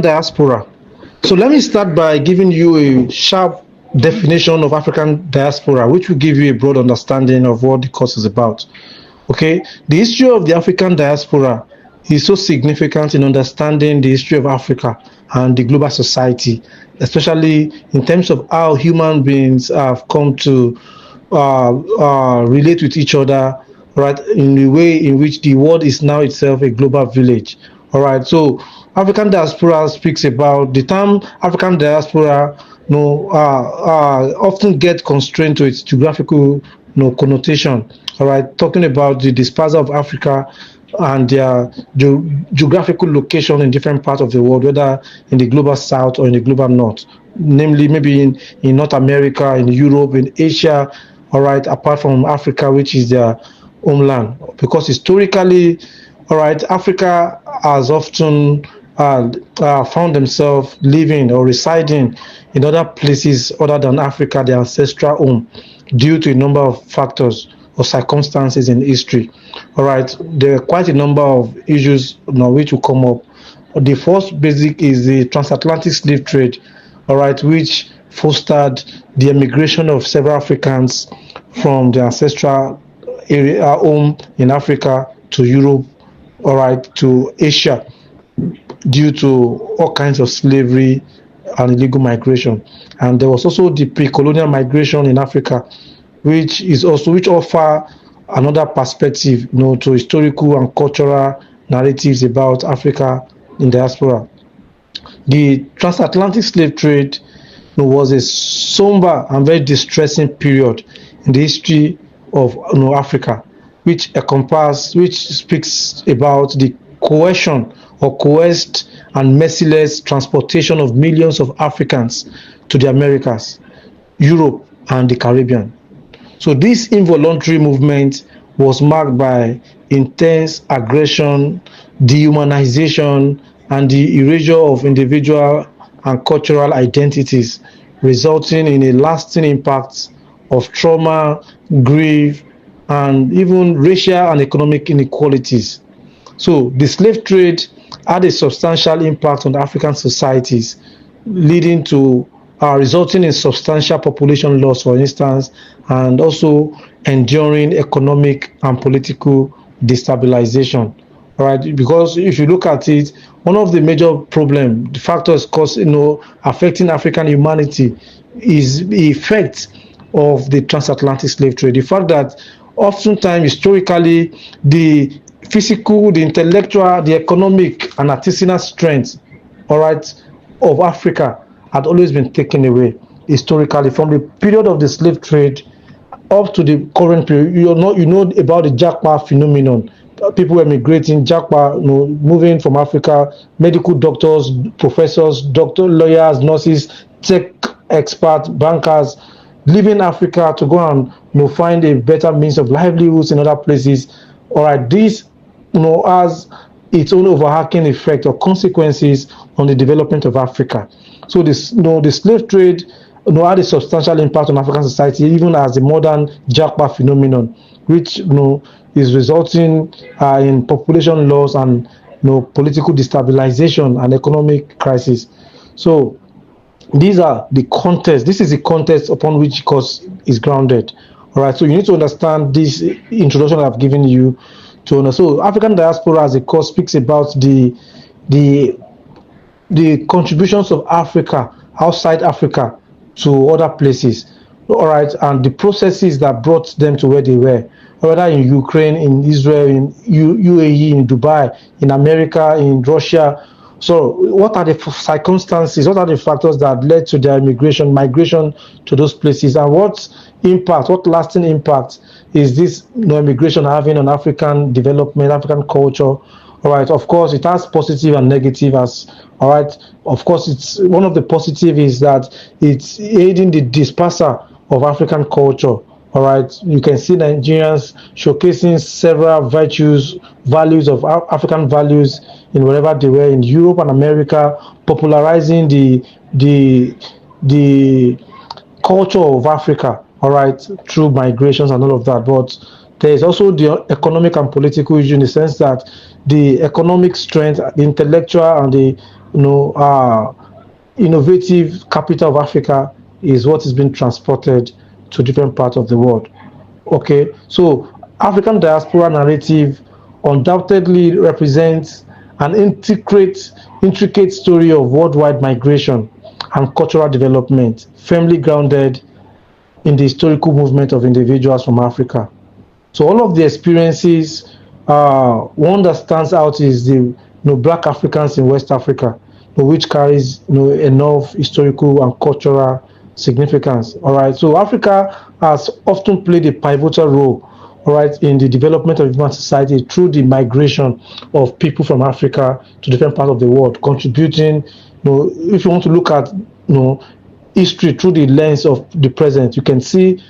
diaspora. So let me start by giving you a sharp definition of African diaspora, which will give you a broad understanding of what the course is about. Okay, the history of the African diaspora is so significant in understanding the history of Africa and the global society, especially in terms of how human beings have come to relate with each other, right, in the way in which the world is now itself a global village. All right, so African diaspora speaks about the term African diaspora. Often get constrained to its geographical, connotation. All right, talking about the dispersal of Africa and their geographical location in different parts of the world, whether in the global south or in the global north, namely maybe in North America, in Europe, in Asia, all right, apart from Africa, which is their homeland. Because historically, all right, Africa has often found themselves living or residing in other places other than Africa, their ancestral home, due to a number of factors or circumstances in history. All right, there are quite a number of issues which will come up. The first basic is the transatlantic slave trade, all right, which fostered the emigration of several Africans from their ancestral area, home in Africa, to Europe, all right, to Asia, due to all kinds of slavery and illegal migration. And there was also the pre-colonial migration in Africa, which offer another perspective, to historical and cultural narratives about Africa in diaspora. The transatlantic slave trade was a somber and very distressing period in the history of Africa, which speaks about the coercion or coerced and merciless transportation of millions of Africans to the Americas, Europe, and the Caribbean. So this involuntary movement was marked by intense aggression, dehumanization, and the erasure of individual and cultural identities, resulting in a lasting impact of trauma, grief, and even racial and economic inequalities. So the slave trade had a substantial impact on African societies, leading to resulting in substantial population loss, for instance, and also enduring economic and political destabilization. All right, because if you look at it, one of the major problem, the factors affecting African humanity, is the effect of the transatlantic slave trade. The fact that oftentimes historically the physical, the intellectual, the economic and artisanal strength, all right, of Africa had always been taken away historically from the period of the slave trade up to the current period. You know about the Jackpot phenomenon. People emigrating, Jackpot, moving from Africa, medical doctors, professors, lawyers, nurses, tech experts, bankers, leaving Africa to go and find a better means of livelihoods in other places. All right, this has its own overarching effect or consequences on the development of Africa. So this, the slave trade, had a substantial impact on African society, even as the modern jackpot phenomenon, which is resulting in population loss and political destabilization and economic crisis. So these are the context. This is the context upon which course is grounded. All right. So you need to understand this introduction I've given you to understand. So African diaspora as a course speaks about the contributions of Africa outside Africa to other places. All right, and the processes that brought them to where they were, whether in Ukraine, in Israel, in UAE, in Dubai, in America, in Russia. So what are the circumstances, what are the factors that led to their migration to those places, and what lasting impact is this immigration having on African development, African culture? All right, of course, it has positive and negative all right. Of course, it's one of the positive is that it's aiding the dispersal of African culture. All right, you can see Nigerians showcasing several values of African values in wherever they were in Europe and America, popularizing the culture of Africa. All right, through migrations and all of that. But there is also the economic and political issue in the sense that the economic strength, the intellectual and the you know, innovative capital of Africa is what is being transported to different parts of the world. Okay, so African diaspora narrative undoubtedly represents an intricate story of worldwide migration and cultural development, firmly grounded in the historical movement of individuals from Africa. So all of the experiences, one that stands out is the Black Africans in West Africa, which carries enough historical and cultural significance. All right, so Africa has often played a pivotal role, all right, in the development of human society through the migration of people from Africa to different parts of the world, contributing. If you want to look at history through the lens of the present, you can see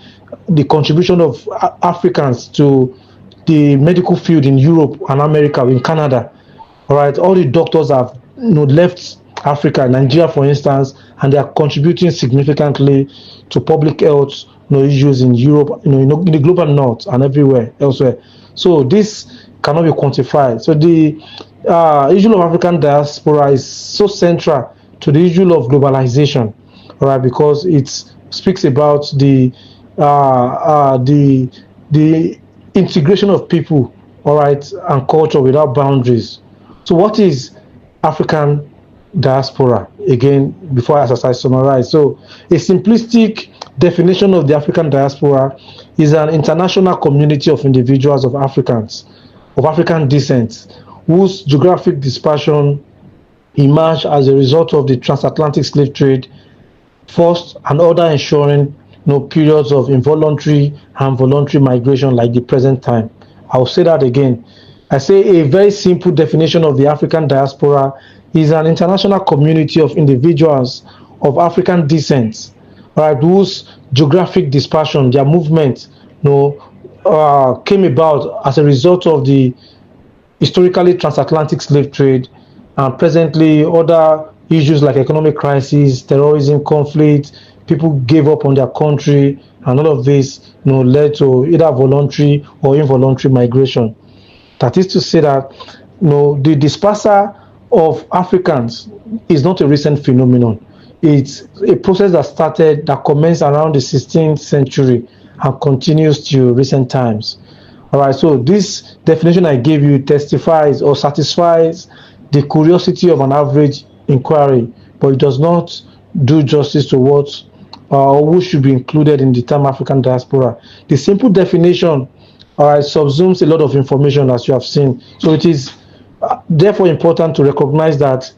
the contribution of Africans to the medical field in Europe and America, in Canada. All right, all the doctors have left Africa, Nigeria, for instance, and they are contributing significantly to public health issues in Europe, in the global north and everywhere elsewhere. So this cannot be quantified. So the issue of African diaspora is so central to the issue of globalization, all right, because it speaks about the integration of people, all right, and culture without boundaries. So what is African diaspora? Again, before I summarize, so a simplistic definition of the African diaspora is an international community of individuals of African descent, whose geographic dispersion emerged as a result of the transatlantic slave trade, first and other ensuring periods of involuntary and voluntary migration like the present time. I'll say that again. I say a very simple definition of the African diaspora is an international community of individuals of African descent, right, whose geographic dispersion, their movement, came about as a result of the historically transatlantic slave trade, and presently other issues like economic crisis, terrorism, conflict. People gave up on their country, and all of this led to either voluntary or involuntary migration. That is to say that the dispersal of Africans is not a recent phenomenon. It's a process that commenced around the 16th century and continues to recent times. All right, so this definition I gave you testifies or satisfies the curiosity of an average inquiry, but it does not do justice to what or who should be included in the term African diaspora. The simple definition subsumes a lot of information, as you have seen. So it is therefore important to recognize that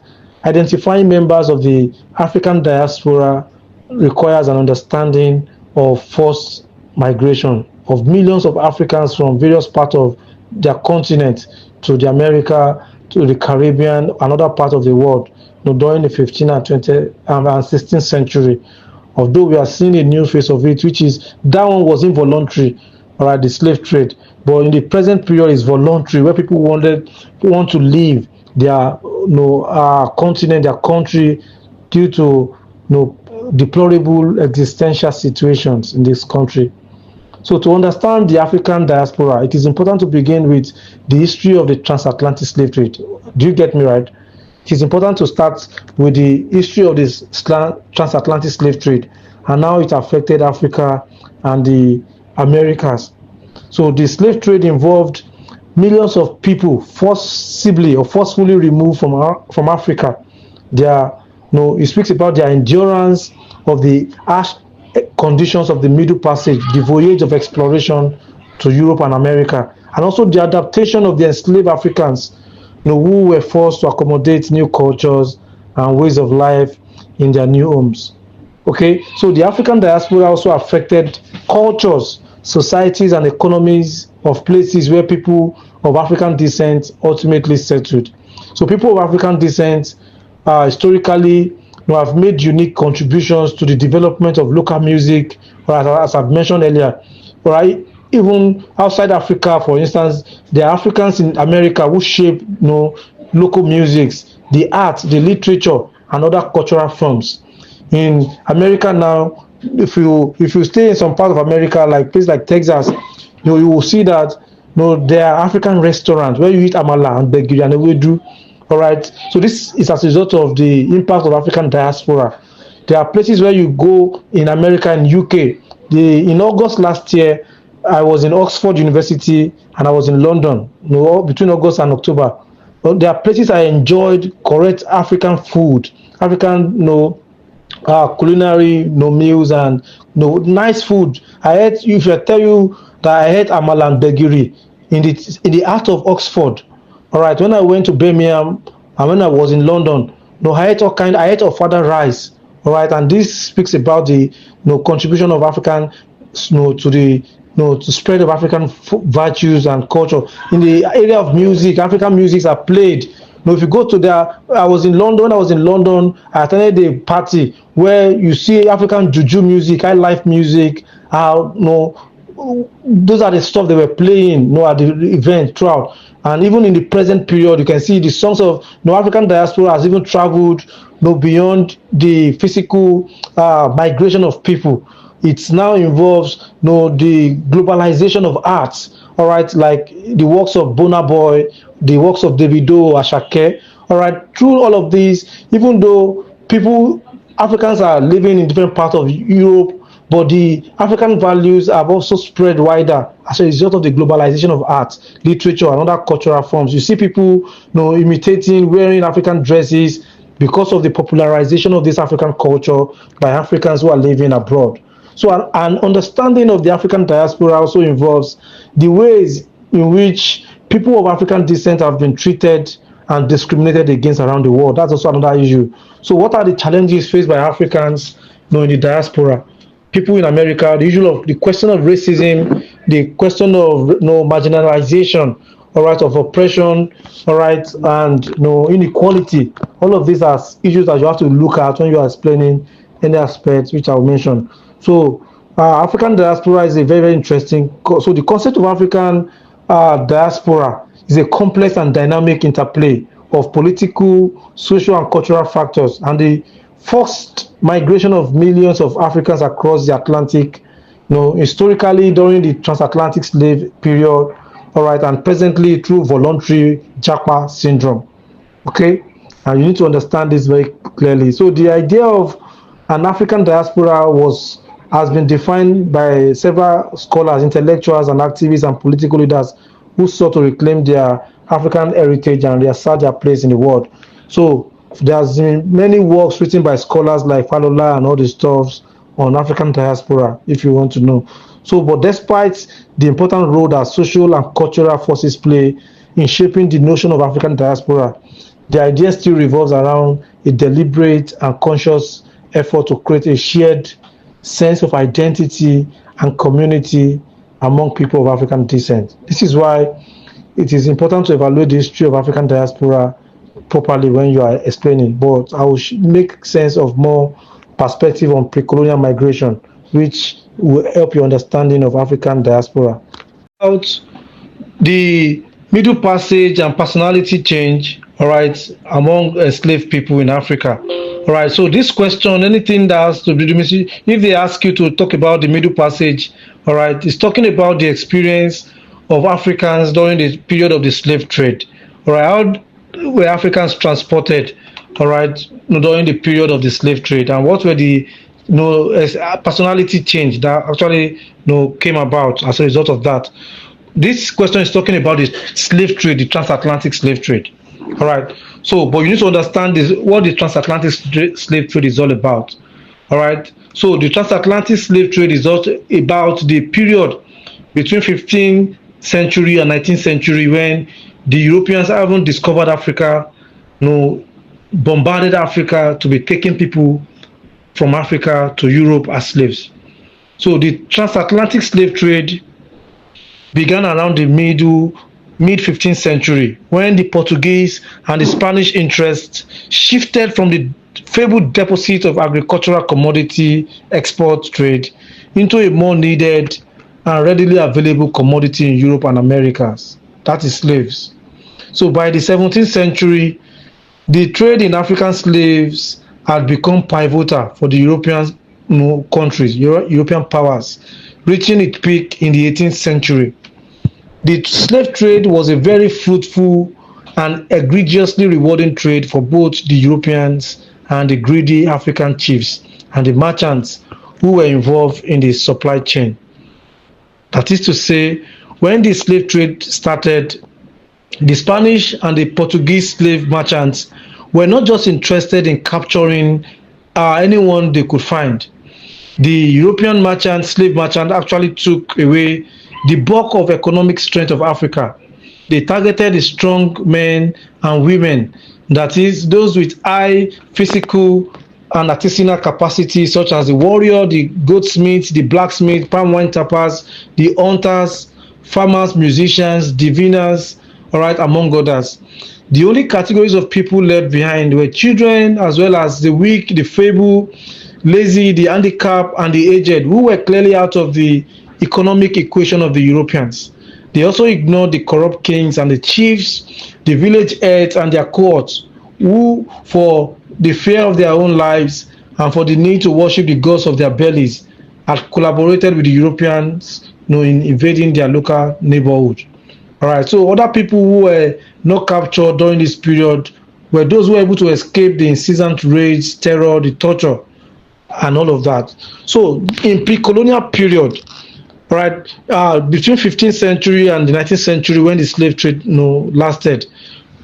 identifying members of the African diaspora requires an understanding of forced migration of millions of Africans from various parts of their continent to the America, to the Caribbean, and other parts of the world during the 15th and 20th and 16th century. Although we are seeing a new phase of it, which is that one was involuntary, all right, the slave trade. But in the present period, is voluntary, where people want to leave their continent, their country, due to deplorable existential situations in this country. So to understand the African diaspora, it is important to begin with the history of the transatlantic slave trade. Do you get me right? It is important to start with the history of this transatlantic slave trade and how it affected Africa and the Americas. So the slave trade involved millions of people forcibly or forcefully removed from Africa. It speaks about their endurance of the harsh conditions of the Middle Passage, the voyage of exploration to Europe and America, and also the adaptation of the enslaved Africans, who were forced to accommodate new cultures and ways of life in their new homes. Okay, so the African diaspora also affected cultures, societies, and economies of places where people of African descent ultimately settled. So people of African descent historically have made unique contributions to the development of local music, or as I've mentioned earlier, right? Even outside Africa, for instance, there are Africans in America who shape local musics, the art, the literature, and other cultural forms. In America now, if you stay in some part of America, like places like Texas, you will see that there are African restaurants where you eat amala and gbegiri and ewedu, All right. So this is as a result of the impact of African diaspora. There are places where you go in America and UK. In August last year, I was in Oxford University and I was in London. Between August and October. But there are places I enjoyed correct African food, African culinary meals and nice food. I ate. If I tell you that I ate amala and begiri in the heart of Oxford. All right. When I went to Birmingham and when I was in London, I ate all kind. I ate ofada rice. All right, and this speaks about the contribution of African to the to spread of African virtues and culture in the area of music. African musics are played. If you go to there, I was in London. When I was in London, I attended a party where you see African juju music, high life music. Those are the stuff they were playing at the event throughout. And even in the present period, you can see the songs of African diaspora has even traveled beyond the physical migration of people. It now involves the globalization of arts. All right, like the works of Burna Boy, the works of Davido, Ashake. All right, through all of these, even though Africans are living in different parts of Europe, but the African values have also spread wider as a result of the globalization of art, literature, and other cultural forms. You see people, imitating, wearing African dresses because of the popularization of this African culture by Africans who are living abroad. So an understanding of the African diaspora also involves the ways in which people of African descent have been treated and discriminated against around the world. That's also another issue. So what are the challenges faced by Africans in the diaspora? People in America, the question of racism, the question of marginalization, all right, of oppression, all right, and inequality. All of these are issues that you have to look at when you are explaining any aspects which I'll mention. So African diaspora is a very, very interesting. So the concept of African diaspora is a complex and dynamic interplay of political, social, and cultural factors, and the forced migration of millions of Africans across the Atlantic, historically during the transatlantic slave period, all right, and presently through voluntary Japa syndrome. Okay, and you need to understand this very clearly. So the idea of an African diaspora has been defined by several scholars, intellectuals, and activists and political leaders who sought to reclaim their African heritage and reassert their place in the world. So there's been many works written by scholars like Falola and all the stuffs on African diaspora, if you want to know. So, but despite the important role that social and cultural forces play in shaping the notion of African diaspora, the idea still revolves around a deliberate and conscious effort to create a shared sense of identity and community among people of African descent. This is why it is important to evaluate the history of African diaspora properly when you are explaining, but I will make sense of more perspective on pre-colonial migration, which will help your understanding of African diaspora. About the Middle Passage and personality change, all right, among enslaved people in Africa. All right, so this question, anything that has to do, if they ask you to talk about the Middle Passage, all right, it's talking about the experience of Africans during the period of the slave trade. All right, how were Africans transported, all right, during the period of the slave trade, and what were the personality change that actually came about as a result of that? This question is talking about the slave trade, the transatlantic slave trade. All right. So, but you need to understand what the transatlantic slave trade is all about. All right. So, the transatlantic slave trade is also about the period between 15th century and 19th century when the Europeans haven't discovered Africa, bombarded Africa to be taking people from Africa to Europe as slaves. So, the transatlantic slave trade began around the mid 15th century when the Portuguese and the Spanish interests shifted from the fabled deposit of agricultural commodity export trade into a more needed and readily available commodity in Europe and Americas, that is slaves. So by the 17th century, the trade in African slaves had become pivotal for the European countries, European powers, reaching its peak in the 18th century. The slave trade was a very fruitful and egregiously rewarding trade for both the Europeans and the greedy African chiefs and the merchants who were involved in the supply chain. That is to say, when the slave trade started, the Spanish and the Portuguese slave merchants were not just interested in capturing anyone they could find. The European merchant, slave merchant, actually took away the bulk of economic strength of Africa. They targeted the strong men and women, that is, those with high physical and artisanal capacity, such as the warrior, the goldsmith, the blacksmith, palm wine tappers, the hunters, farmers, musicians, diviners, all right, among others. The only categories of people left behind were children, as well as the weak, the feeble, lazy, the handicapped, and the aged, who were clearly out of the economic equation of the Europeans. They also ignored the corrupt kings and the chiefs, the village heads and their cohorts, who, for the fear of their own lives and for the need to worship the gods of their bellies, had collaborated with the Europeans, in invading their local neighborhood. All right, so other people who were not captured during this period were those who were able to escape the incessant raids, terror, the torture, and all of that. So in pre-colonial period, right, between 15th century and the 19th century, when the slave trade lasted,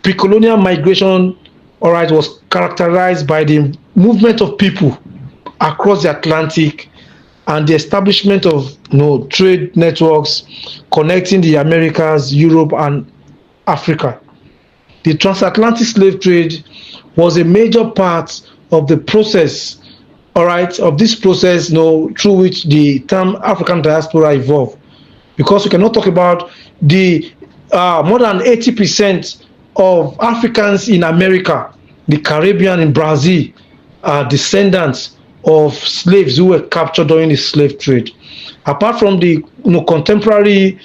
pre-colonial migration, all right, was characterized by the movement of people across the Atlantic and the establishment of trade networks connecting the Americas, Europe, and Africa. The transatlantic slave trade was a major part of the process, all right, of this process, through which the term African diaspora evolved. Because we cannot talk about the more than 80% of Africans in America, the Caribbean, in Brazil, are descendants of slaves who were captured during the slave trade. Apart from the contemporary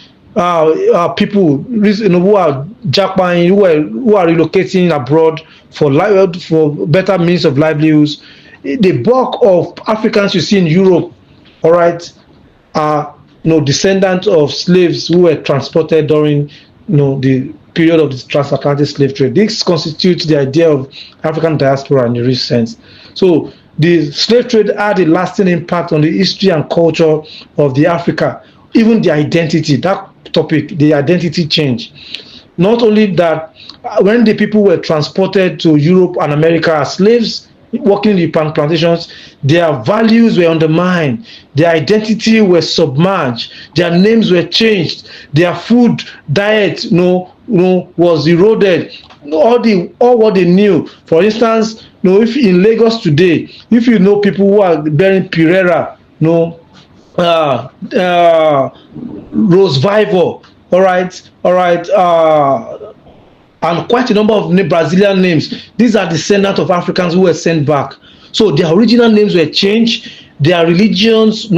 people who are Japan, who are relocating abroad for better means of livelihoods, the bulk of Africans you see in Europe, all right, are descendants of slaves who were transported during the period of the transatlantic slave trade. This constitutes the idea of African diaspora in the rich sense. So the slave trade had a lasting impact on the history and culture of the Africa, even the identity. That topic, the identity change. Not only that, when the people were transported to Europe and America as slaves, working in the plantations, their values were undermined, their identity was submerged, their names were changed, their food diet was eroded. All what they knew. For instance, if in Lagos today, if you know people who are bearing Pereira, Rose Vivor, all right, and quite a number of Brazilian names. These are descendants of Africans who were sent back. So their original names were changed. Their religions,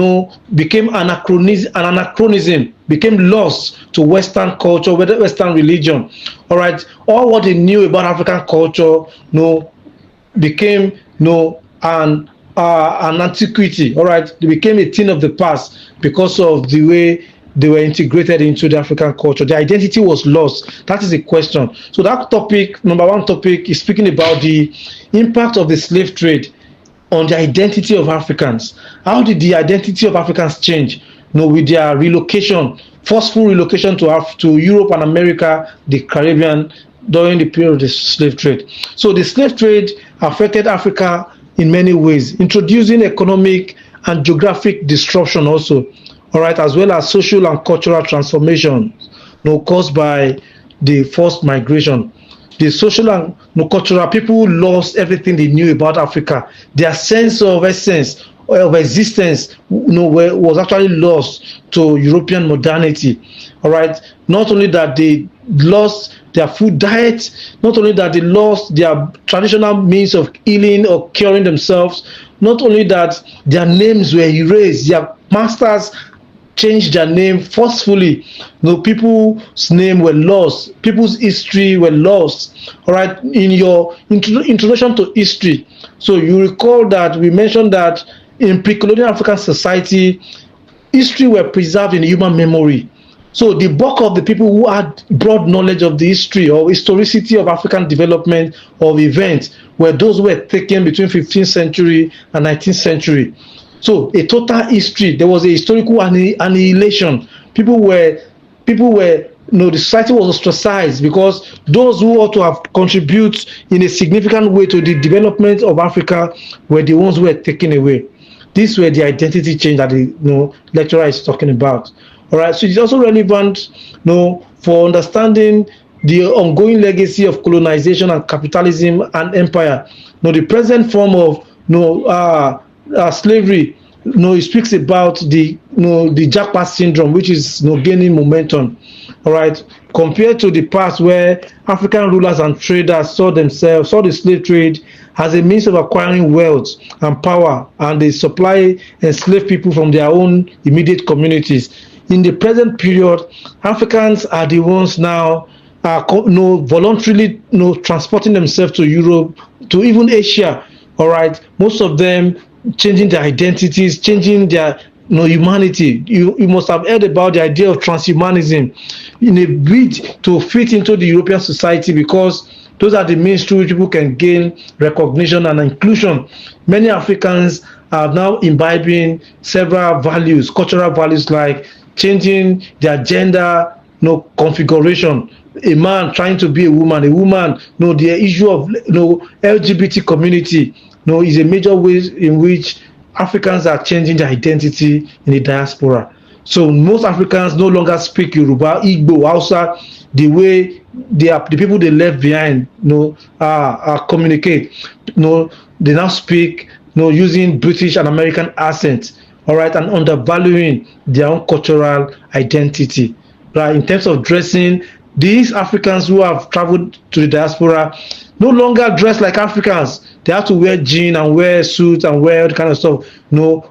became anachronism, became lost to Western culture, Western religion. All right, all what they knew about African culture, became an antiquity. All right, they became a thing of the past because of the way they were integrated into the African culture. Their identity was lost. That is the question. So that topic, number one topic, is speaking about the impact of the slave trade on the identity of Africans. How did the identity of Africans change? With their relocation, forceful relocation to Europe and America, the Caribbean, during the period of the slave trade. So the slave trade affected Africa in many ways, introducing economic and geographic disruption also, all right, as well as social and cultural transformation caused by the forced migration. The social and cultural people lost everything they knew about Africa. Their sense of essence, of existence, was actually lost to European modernity. All right. Not only that they lost their food diet, not only that they lost their traditional means of healing or curing themselves, not only that their names were erased, their masters changed their name forcefully. People's name were lost. People's history were lost. All right. In your introduction to history, so you recall that we mentioned that in pre-colonial African society, history were preserved in human memory. So the bulk of the people who had broad knowledge of the history or historicity of African development of events were those who were taken between 15th century and 19th century. So a total history. There was a historical annihilation. People were the society was ostracized because those who ought to have contributed in a significant way to the development of Africa were the ones who were taken away. These were the identity change that the lecturer is talking about. All right, so it's also relevant for understanding the ongoing legacy of colonization and capitalism and empire. The present form of slavery, it speaks about the jackpot syndrome, which is gaining momentum. All right, compared to the past where African rulers and traders saw the slave trade as a means of acquiring wealth and power, and they supply enslaved people from their own immediate communities. In the present period, Africans are the ones now voluntarily transporting themselves to Europe, to even Asia. All right, most of them changing their identities, changing their humanity. You must have heard about the idea of transhumanism in a bid to fit into the European society, because those are the means through which people can gain recognition and inclusion. Many Africans are now imbibing several values, cultural values, like changing their gender configuration. A man trying to be a woman, the issue of LGBT community is a major way in which Africans are changing their identity in the diaspora. So most Africans no longer speak Yoruba, Igbo, Hausa the way the people they left behind communicate. They now speak using British and American accents, all right, and undervaluing their own cultural identity. Right, in terms of dressing, these Africans who have traveled to the diaspora no longer dress like Africans. They have to wear jeans and wear suits and wear all the kind of stuff.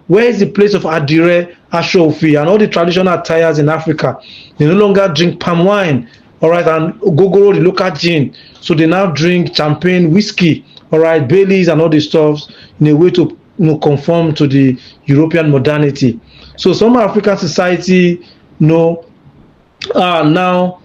Where is the place of Adire, Ashofi, and all the traditional attires in Africa? They no longer drink palm wine, all right, and gogoro, the local gin. So they now drink champagne, whiskey, all right, Baileys and all the stuff in a way to conform to the European modernity. So some African society are now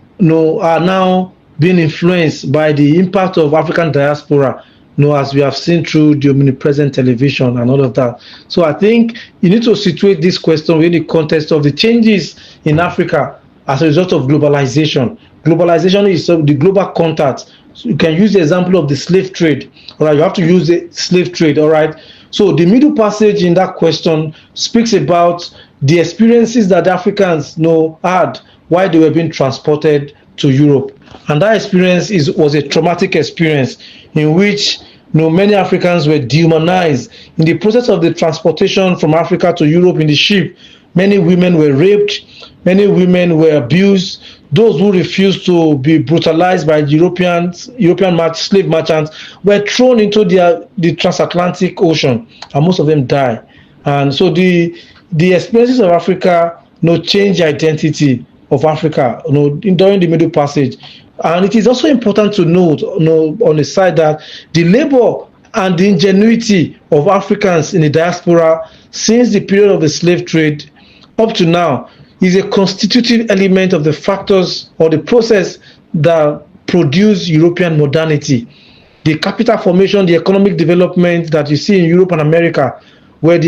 being influenced by the impact of African diaspora, as we have seen through the omnipresent television and all of that. So I think you need to situate this question in the context of the changes in Africa as a result of globalization. Globalization is the global contact. So you can use the example of the slave trade. All right, you have to use the slave trade. All right. So the middle passage in that question speaks about the experiences that the Africans had while they were being transported to Europe, and that experience was a traumatic experience in which many Africans were dehumanized in the process of the transportation from Africa to Europe in the ship. Many women were raped, many women were abused. Those who refused to be brutalized by European slave merchants were thrown into the transatlantic ocean, and most of them died. And so the experiences of Africa change the identity of Africa during the Middle Passage. And it is also important to note on the side that the labor and the ingenuity of Africans in the diaspora since the period of the slave trade up to now is a constitutive element of the factors or the process that produce European modernity. The capital formation, the economic development that you see in Europe and America, where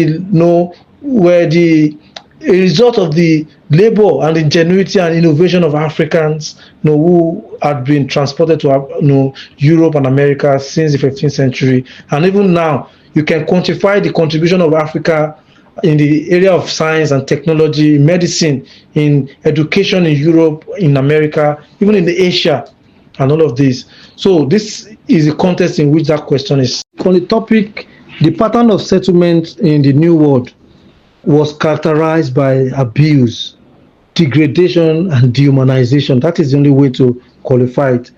a result of the labor and ingenuity and innovation of Africans who had been transported to Europe and America since the 15th century. And even now, you can quantify the contribution of Africa in the area of science and technology, medicine, in education in Europe, in America, even in Asia, and all of this. So this is the context in which that question is. On the topic, the pattern of settlement in the New World was characterized by abuse, degradation, and dehumanization. That is the only way to qualify it.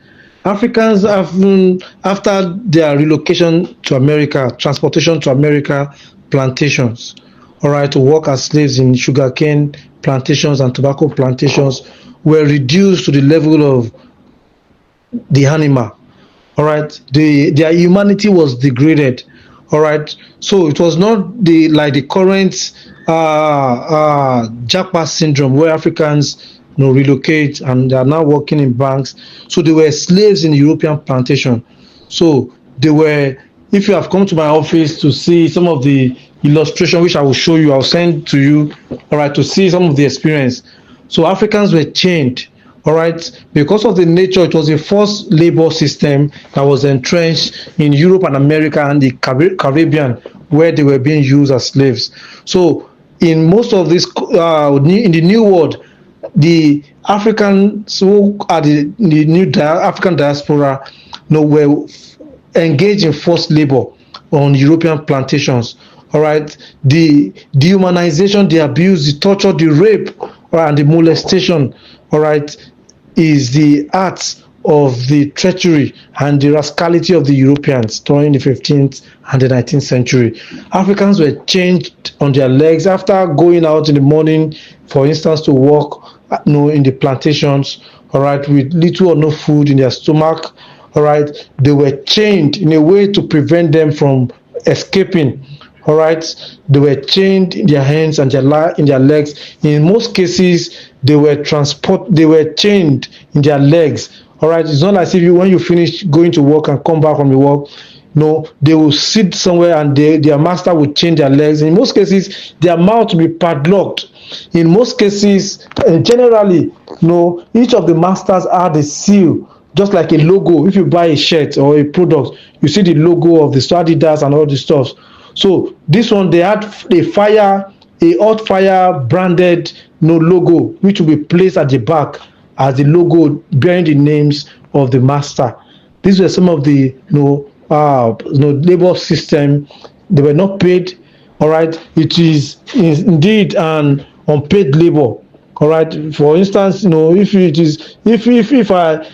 Africans, after their relocation to America, transportation to America, plantations, all right, to work as slaves in sugarcane plantations and tobacco plantations, were reduced to the level of the animal. All right, their humanity was degraded. All right, so it was not like the current jackpot syndrome where Africans relocate, and they are now working in banks. So they were slaves in European plantation. So they were. If you have come to my office to see some of the illustration, which I will show you, I'll send to you, all right, to see some of the experience. So Africans were chained, all right, because of the nature. It was a forced labor system that was entrenched in Europe and America and the Caribbean, where they were being used as slaves. So in most of this, in the New World, the Africans who are the African diaspora, were engaged in forced labor on European plantations. All right, the dehumanization, the abuse, the torture, the rape, and the molestation, all right, is the acts of the treachery and the rascality of the Europeans during the 15th and the 19th century. Africans were chained on their legs after going out in the morning, for instance, to work, in the plantations, all right, with little or no food in their stomach. All right, they were chained in a way to prevent them from escaping. All right, they were chained in their hands and in their legs. In most cases, they were chained in their legs. All right, it's not as if when you finish going to work and come back from the work, no, they will sit somewhere and their master will chain their legs. In most cases, their mouth will be padlocked. In most cases, generally, each of the masters had a seal, just like a logo. If you buy a shirt or a product, you see the logo of the Adidas and all the stuff. So this one, they had a hot fire branded logo, which will be placed at the back as the logo bearing the names of the master. These were some of the labor system. They were not paid. All right, it is indeed an unpaid labor. All right. For instance, if I,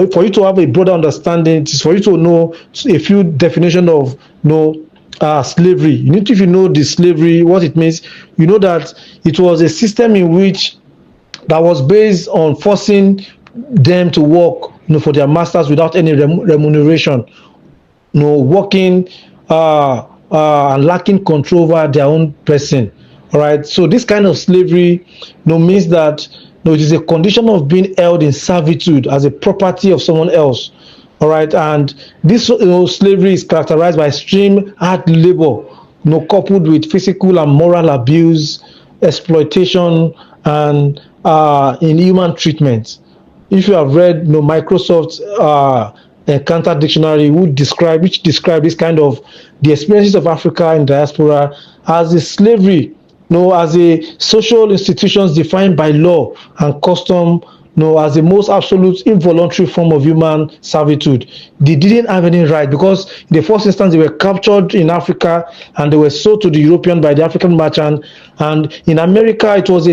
for you to have a broader understanding, it is for you to know a few definition of slavery. If you know the slavery, what it means, you know that it was a system in which that was based on forcing them to work, for their masters without any remuneration, working and lacking control over their own person. All right. So this kind of slavery, means that it is a condition of being held in servitude as a property of someone else. All right, and this slavery is characterized by extreme hard labor, coupled with physical and moral abuse, exploitation, and inhuman treatment. If you have read Microsoft's Encounter Dictionary, which describe this kind of the experiences of Africa in diaspora as a slavery, as a social institutions defined by law and custom, as the most absolute involuntary form of human servitude. They didn't have any right, because in the first instance they were captured in Africa and they were sold to the European by the African merchant. And in America, it was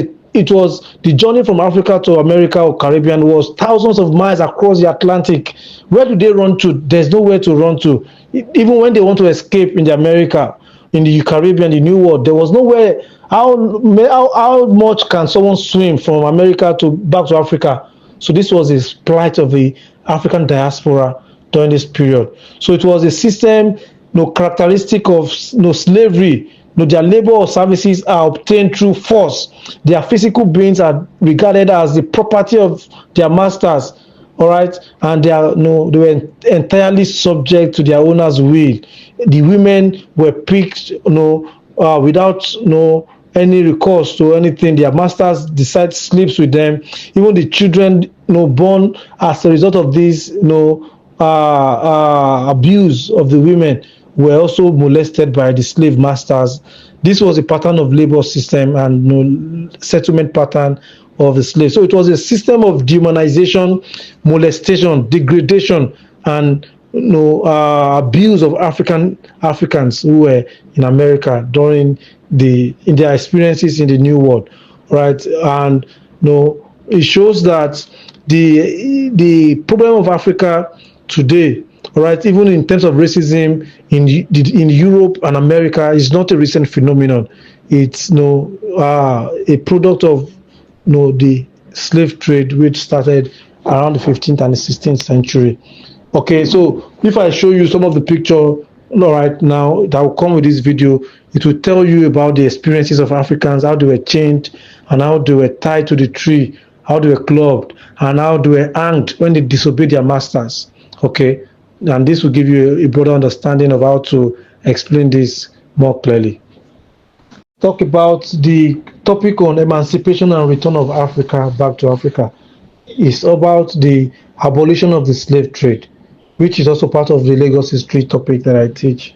the journey from Africa to America or Caribbean was thousands of miles across the Atlantic. Where do they run to? There's nowhere to run to. Even when they want to escape in the America, in the Caribbean, the New World, there was nowhere. How much can someone swim from America back to Africa? So this was the plight of the African diaspora during this period. So it was a system, characteristic of slavery. Their labor or services are obtained through force. Their physical beings are regarded as the property of their masters. All right, and they were entirely subject to their owner's will. The women were picked, without any recourse to anything. Their masters decide sleeps with them. Even the children, born as a result of this, abuse of the women, were also molested by the slave masters. This was a pattern of labor system and settlement pattern of the slaves. So it was a system of dehumanization, molestation, degradation, and abuse of Africans who were in America in their experiences in the New World, right? And it shows that the problem of Africa today, all right, even in terms of racism in Europe and America, is not a recent phenomenon. It's a product of the slave trade, which started around the 15th and the 16th century. Okay, so if I show you some of the picture, all right, now that will come with this video, it will tell you about the experiences of Africans, how they were chained and how they were tied to the tree how they were clubbed, and how they were hanged when they disobeyed their masters. Okay, and this will give you a broader understanding of how to explain this more clearly. Talk about the topic on emancipation and return of Africa back to Africa. It's about the abolition of the slave trade, which is also part of the Lagos history topic that I teach.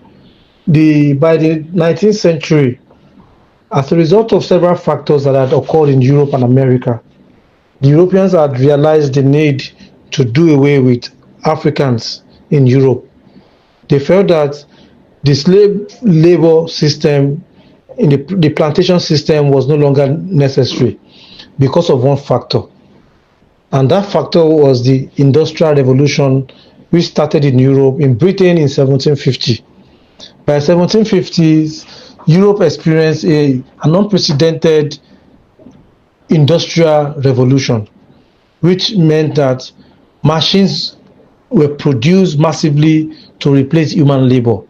By the 19th century, as a result of several factors that had occurred in Europe and America, the Europeans had realized the need to do away with Africans in Europe. They felt that the slave labor system in the plantation system was no longer necessary because of one factor. And that factor was the Industrial Revolution, which started in Europe, in Britain in 1750. By 1750s, Europe experienced an unprecedented industrial revolution, which meant that machines were produced massively to replace human labor.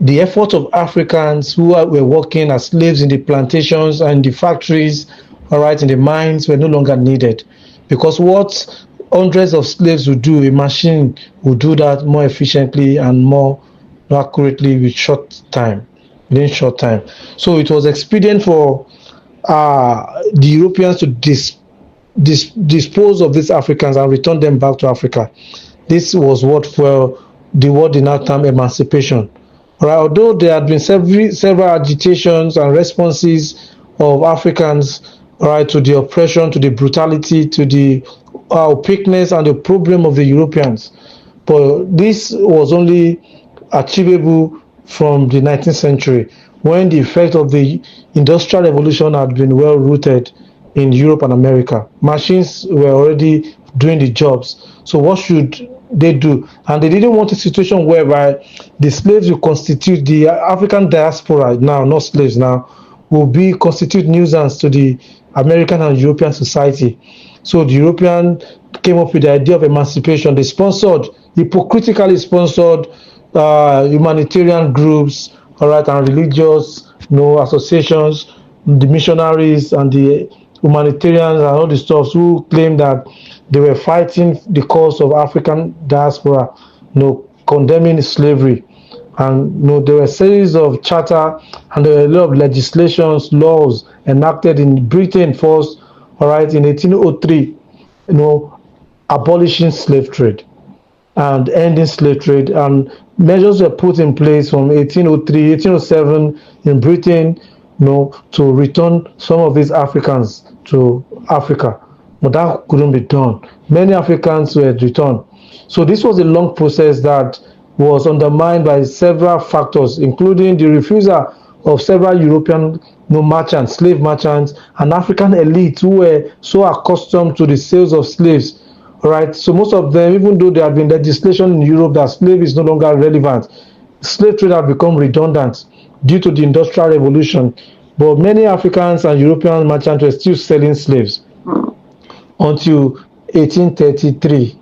The efforts of Africans who were working as slaves in the plantations and the factories, all right, in the mines, were no longer needed, because what hundreds of slaves would do, a machine would do that more efficiently and more accurately within short time. So it was expedient for the Europeans to dispose of these Africans and return them back to Africa. This was what they now term emancipation. Right, although there had been several agitations and responses of Africans, right, to the oppression, to the brutality, to the opaqueness and the problem of the Europeans, but this was only achievable from the 19th century, when the effect of the Industrial Revolution had been well rooted in Europe and America. Machines were already doing the jobs. So what should they do? And they didn't want a situation whereby the slaves will constitute the African diaspora now, not slaves now, will constitute nuisance to the American and European society. So the European came up with the idea of emancipation. They hypocritically sponsored humanitarian groups, all right, and religious, associations, the missionaries and the humanitarians and all the stuff, who claimed that they were fighting the cause of African diaspora, condemning slavery. And there were a series of charter and there were a lot of legislations, laws enacted in Britain first, all right, in 1803, abolishing slave trade and ending slave trade, and measures were put in place from 1803, 1807 in Britain, to return some of these Africans to Africa. But that couldn't be done. Many Africans were returned. So this was a long process that was undermined by several factors, including the refusal of several European merchants, slave merchants, and African elites who were so accustomed to the sales of slaves. All right. So most of them, even though there had been legislation in Europe that slave is no longer relevant, slave trade had become redundant due to the Industrial Revolution. But many Africans and European merchants were still selling slaves until 1833,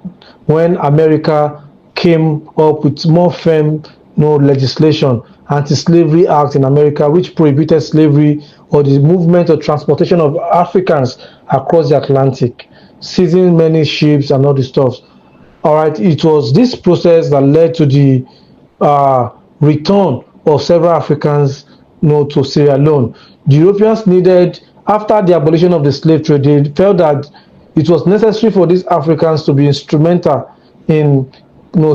when America came up with more firm legislation, Anti-Slavery Act in America, which prohibited slavery or the movement or transportation of Africans across the Atlantic, seizing many ships and all the stuff. All right, it was this process that led to the return of several Africans to Sierra Leone. The Europeans needed, after the abolition of the slave trade, they felt that it was necessary for these Africans to be instrumental in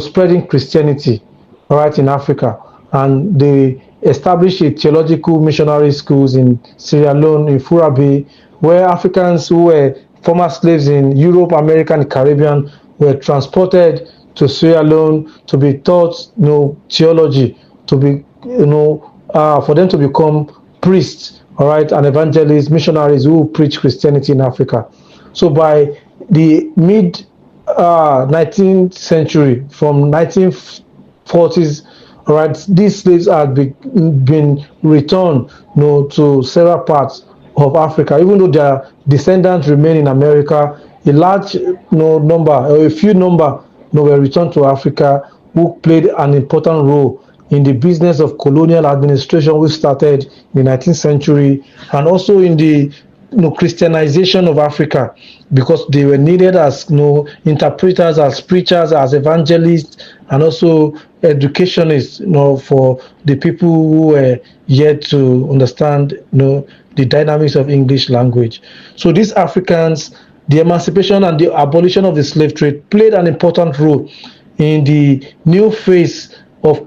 spreading Christianity, all right, in Africa. And they established a theological missionary schools in Sierra Leone, in Fura Bay, where Africans who were former slaves in Europe, America, and Caribbean were transported to Sierra Leone to be taught theology, to be for them to become priests, all right, and evangelists, missionaries who preach Christianity in Africa. So by the mid 19th century, from 1940s, all right, these slaves had been returned to several parts of Africa. Even though their descendants remain in America, a large number, or a few number, were returned to Africa, who played an important role in the business of colonial administration, which started in the 19th century, and also in the Christianization of Africa, because they were needed as interpreters, as preachers, as evangelists, and also educationists, for the people who were yet to understand, the dynamics of English language. So these Africans, the emancipation and the abolition of the slave trade played an important role in the new phase of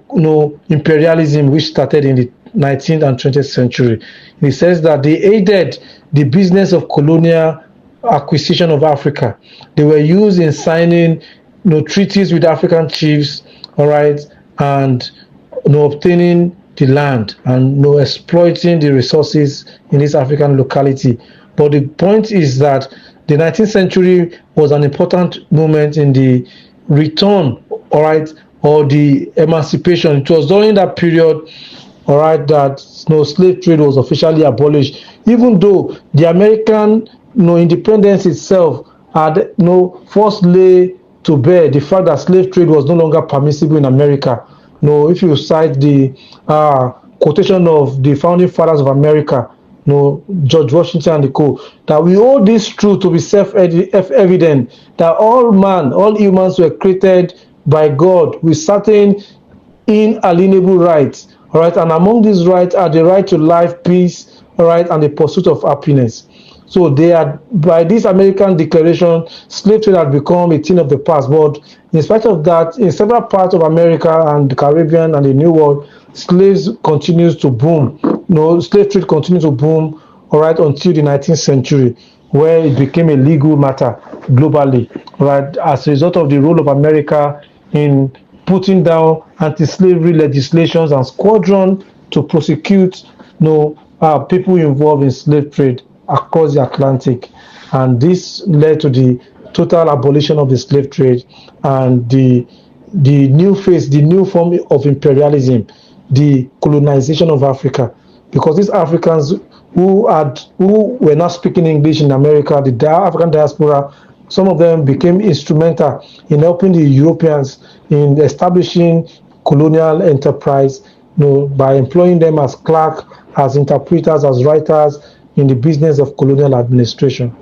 imperialism, which started in the 19th and 20th century. In the sense that they aided the business of colonial acquisition of Africa. They were used in signing treaties with African chiefs, all right, and obtaining the land and exploiting the resources in this African locality. But the point is that the 19th century was an important moment in the return, all right, or the emancipation. It was during that period, all right, that slave trade was officially abolished, even though the American independence itself had first lay to bear the fact that slave trade was no longer permissible in America. If you cite the quotation of the founding fathers of America, George Washington and the co, that we owe this truth to be self-evident, that all humans were created by God with certain inalienable rights, all right, and among these rights are the right to life, peace, all right, and the pursuit of happiness. So they are, by this American declaration, slave trade had become a thing of the past. But in spite of that, in several parts of America and the Caribbean and the New World, slaves continues to boom. Slave trade continued to boom, all right, until the 19th century, where it became a legal matter globally, right, as a result of the role of America in putting down anti-slavery legislations and squadron to prosecute people involved in slave trade across the Atlantic. And this led to the total abolition of the slave trade and the new phase, the new form of imperialism, the colonization of Africa. Because these Africans who were not speaking English in America, the African diaspora, some of them became instrumental in helping the Europeans in establishing colonial enterprise, by employing them as clerks, as interpreters, as writers in the business of colonial administration.